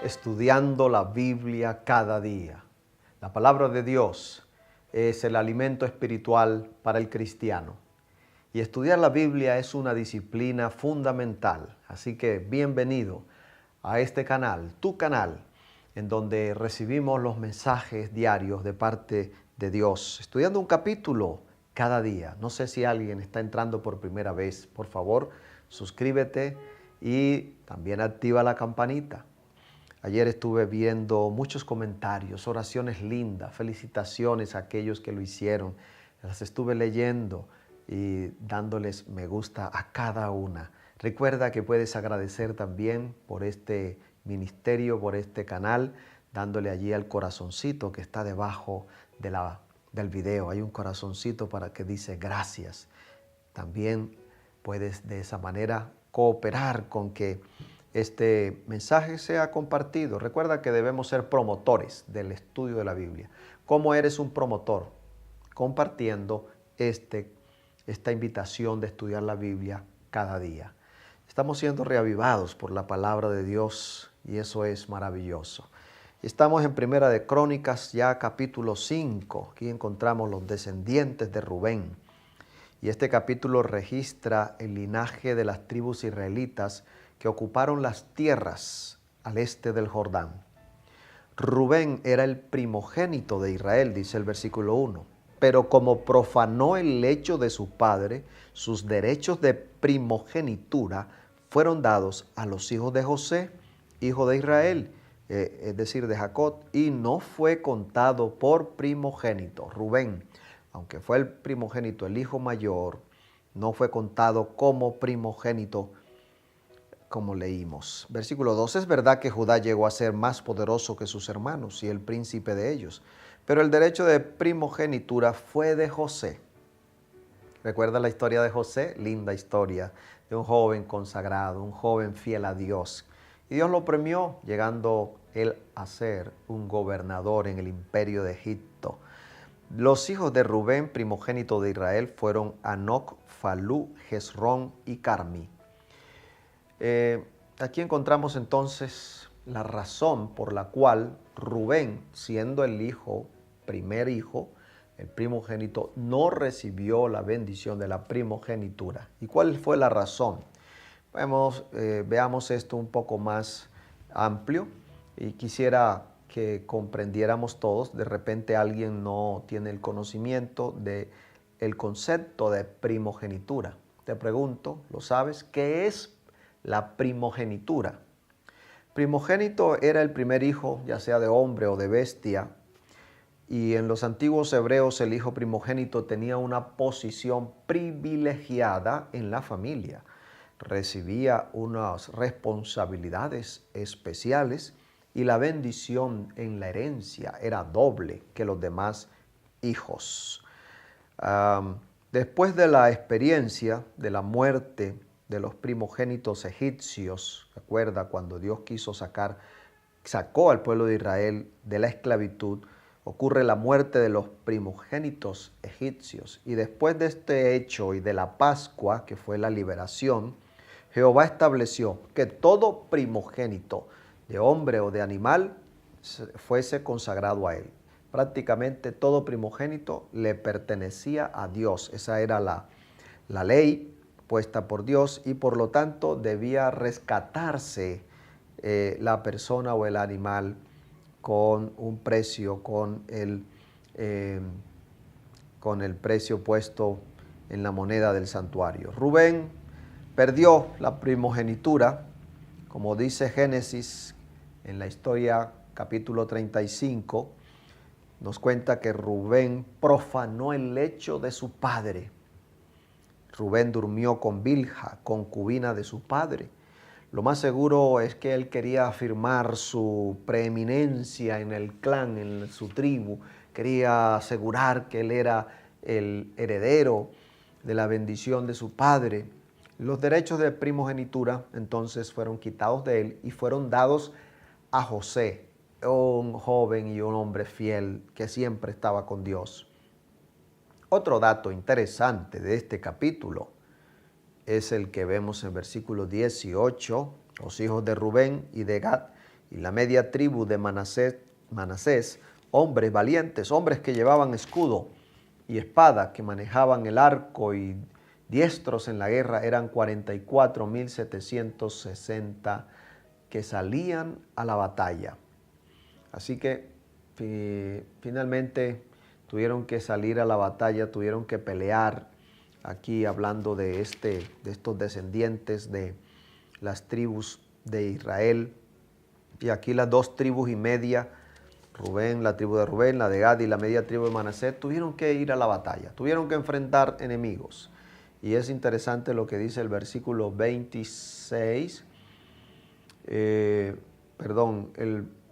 estudiando la Biblia cada día. La palabra de Dios es el alimento espiritual para el cristiano. Y estudiar la Biblia es una disciplina fundamental. Así que bienvenido a este canal, tu canal, en donde recibimos los mensajes diarios de parte de Dios, estudiando un capítulo cada día. No sé si alguien está entrando por primera vez. Por favor, suscríbete y también activa la campanita. Ayer estuve viendo muchos comentarios, oraciones lindas, felicitaciones a aquellos que lo hicieron. Las estuve leyendo y dándoles me gusta a cada una. Recuerda que puedes agradecer también por este ministerio, por este canal, dándole allí al corazoncito que está debajo del video. Hay un corazoncito para que dice gracias. También puedes de esa manera cooperar con que este mensaje sea compartido. Recuerda que debemos ser promotores del estudio de la Biblia. ¿Cómo eres un promotor? Compartiendo esta invitación de estudiar la Biblia cada día. Estamos siendo reavivados por la palabra de Dios y eso es maravilloso. Estamos en Primera de Crónicas, ya capítulo 5. Aquí encontramos los descendientes de Rubén. Y este capítulo registra el linaje de las tribus israelitas que ocuparon las tierras al este del Jordán. Rubén era el primogénito de Israel, dice el versículo 1. Pero como profanó el lecho de su padre, sus derechos de primogenitura fueron dados a los hijos de José, hijo de Israel, es decir, de Jacob, y no fue contado por primogénito. Rubén, aunque fue el primogénito, el hijo mayor, no fue contado como primogénito, como leímos. Versículo 2, es verdad que Judá llegó a ser más poderoso que sus hermanos y el príncipe de ellos, pero el derecho de primogenitura fue de José. ¿Recuerda la historia de José? Linda historia de un joven consagrado, un joven fiel a Dios. Y Dios lo premió, llegando él a ser un gobernador en el imperio de Egipto. Los hijos de Rubén, primogénito de Israel, fueron Anoc, Falú, Hezrón y Carmi. Aquí encontramos entonces la razón por la cual Rubén, siendo el primer hijo, el primogénito, no recibió la bendición de la primogenitura. ¿Y cuál fue la razón? Veamos esto un poco más amplio y quisiera que comprendiéramos todos. De repente alguien no tiene el conocimiento del concepto de primogenitura. Te pregunto, ¿lo sabes? ¿Qué es la primogenitura? Primogénito era el primer hijo, ya sea de hombre o de bestia, y en los antiguos hebreos el hijo primogénito tenía una posición privilegiada en la familia. Recibía unas responsabilidades especiales y la bendición en la herencia era doble que los demás hijos. Después de la experiencia de la muerte de los primogénitos egipcios, recuerda cuando Dios sacó al pueblo de Israel de la esclavitud, ocurre la muerte de los primogénitos egipcios. Y después de este hecho y de la Pascua, que fue la liberación, Jehová estableció que todo primogénito de hombre o de animal fuese consagrado a él. Prácticamente todo primogénito le pertenecía a Dios. Esa era la ley puesta por Dios y por lo tanto debía rescatarse la persona o el animal con un precio, con el precio puesto en la moneda del santuario. Rubén perdió la primogenitura, como dice Génesis en la historia capítulo 35, nos cuenta que Rubén profanó el lecho de su padre. Rubén durmió con Bilha, concubina de su padre. Lo más seguro es que él quería afirmar su preeminencia en el clan, en su tribu. Quería asegurar que él era el heredero de la bendición de su padre. Los derechos de primogenitura entonces fueron quitados de él y fueron dados a José, un joven y un hombre fiel que siempre estaba con Dios. Otro dato interesante de este capítulo es el que vemos en versículo 18. Los hijos de Rubén y de Gad y la media tribu de Manasés, hombres valientes, hombres que llevaban escudo y espada, que manejaban el arco y diestros en la guerra, eran 44.760 que salían a la batalla. Así que finalmente tuvieron que salir a la batalla, tuvieron que pelear. Aquí hablando de estos descendientes de las tribus de Israel. Y aquí las 2 tribus y media, Rubén, la tribu de Rubén, la de Gad y la media tribu de Manasés, tuvieron que ir a la batalla, tuvieron que enfrentar enemigos. Y es interesante lo que dice el versículo 26, el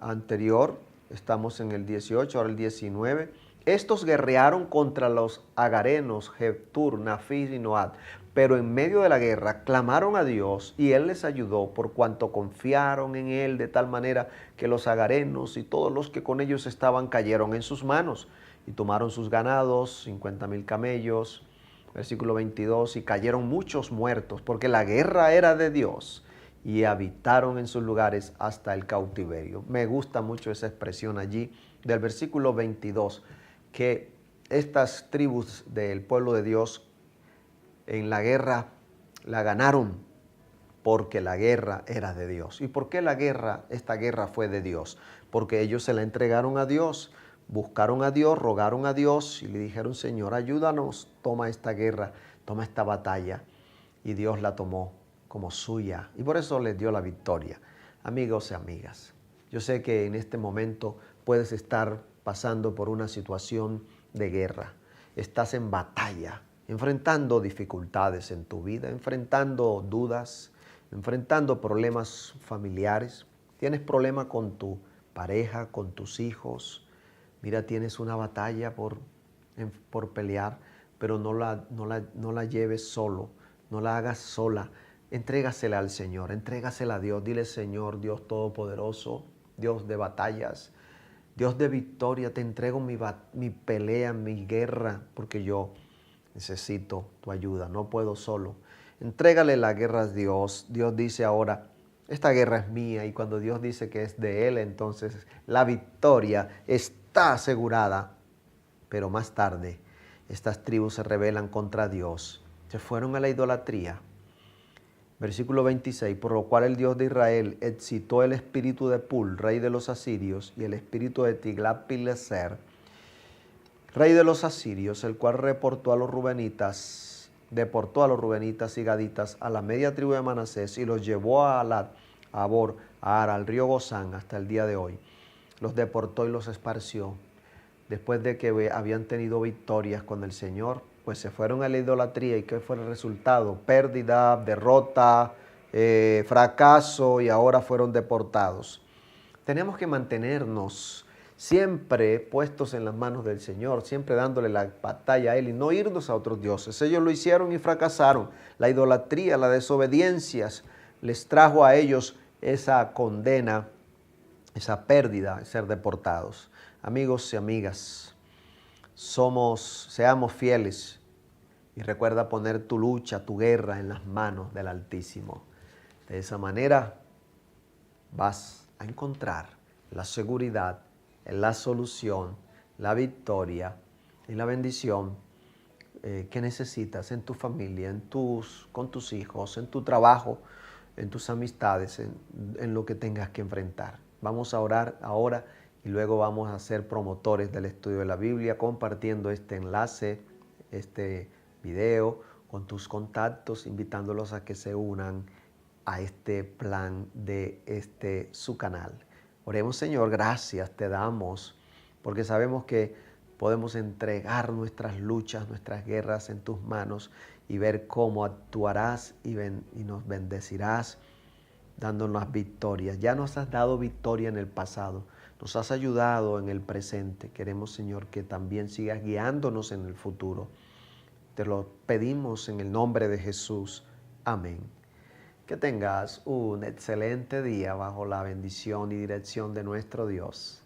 anterior, estamos en el 18, ahora el 19. Estos guerrearon contra los agarenos, Jeptur, Nafis y Noad, pero en medio de la guerra clamaron a Dios y Él les ayudó por cuanto confiaron en Él, de tal manera que los agarenos y todos los que con ellos estaban cayeron en sus manos y tomaron sus ganados, 50,000 camellos, versículo 22, y cayeron muchos muertos porque la guerra era de Dios y habitaron en sus lugares hasta el cautiverio. Me gusta mucho esa expresión allí del versículo 22, que estas tribus del pueblo de Dios en la guerra la ganaron porque la guerra era de Dios. ¿Y por qué esta guerra fue de Dios? Porque ellos se la entregaron a Dios, buscaron a Dios, rogaron a Dios y le dijeron: Señor, ayúdanos, toma esta guerra, toma esta batalla. Y Dios la tomó como suya y por eso les dio la victoria. Amigos y amigas, yo sé que en este momento puedes estar pasando por una situación de guerra. Estás en batalla, enfrentando dificultades en tu vida, enfrentando dudas, enfrentando problemas familiares. Tienes problemas con tu pareja, con tus hijos. Mira, tienes una batalla por pelear, pero no la lleves solo, no la hagas sola. Entrégasela al Señor, entrégasela a Dios. Dile: Señor, Dios Todopoderoso, Dios de batallas, Dios de victoria, te entrego mi pelea, mi guerra, porque yo necesito tu ayuda, no puedo solo. Entrégale la guerra a Dios. Dios dice ahora: esta guerra es mía, y cuando Dios dice que es de Él, entonces la victoria está asegurada. Pero más tarde, estas tribus se rebelan contra Dios, se fueron a la idolatría. Versículo 26, por lo cual el Dios de Israel excitó el espíritu de Pul, rey de los asirios, y el espíritu de Tiglat-Pileser, rey de los asirios, el cual deportó a los rubenitas y gaditas a la media tribu de Manasés y los llevó a Alat, a Abor, a Ara, al río Gozán, hasta el día de hoy. Los deportó y los esparció. Después de que habían tenido victorias con el Señor, pues se fueron a la idolatría. ¿Y qué fue el resultado? Pérdida, derrota, fracaso, y ahora fueron deportados. Tenemos que mantenernos siempre puestos en las manos del Señor, siempre dándole la batalla a Él y no irnos a otros dioses. Ellos lo hicieron y fracasaron. La idolatría, la desobediencia les trajo a ellos esa condena, esa pérdida de ser deportados. Amigos y amigas, seamos fieles y recuerda poner tu lucha, tu guerra en las manos del Altísimo. De esa manera vas a encontrar la seguridad, la solución, la victoria y la bendición que necesitas en tu familia, con tus hijos, en tu trabajo, en tus amistades, en lo que tengas que enfrentar. Vamos a orar ahora y luego vamos a ser promotores del estudio de la Biblia, compartiendo este enlace, este video con tus contactos, invitándolos a que se unan a este plan de su canal. Oremos. Señor, gracias te damos, porque sabemos que podemos entregar nuestras luchas, nuestras guerras en tus manos y ver cómo actuarás y nos bendecirás dándonos victorias. Ya nos has dado victoria en el pasado, nos has ayudado en el presente. Queremos, Señor, que también sigas guiándonos en el futuro. Te lo pedimos en el nombre de Jesús. Amén. Que tengas un excelente día bajo la bendición y dirección de nuestro Dios.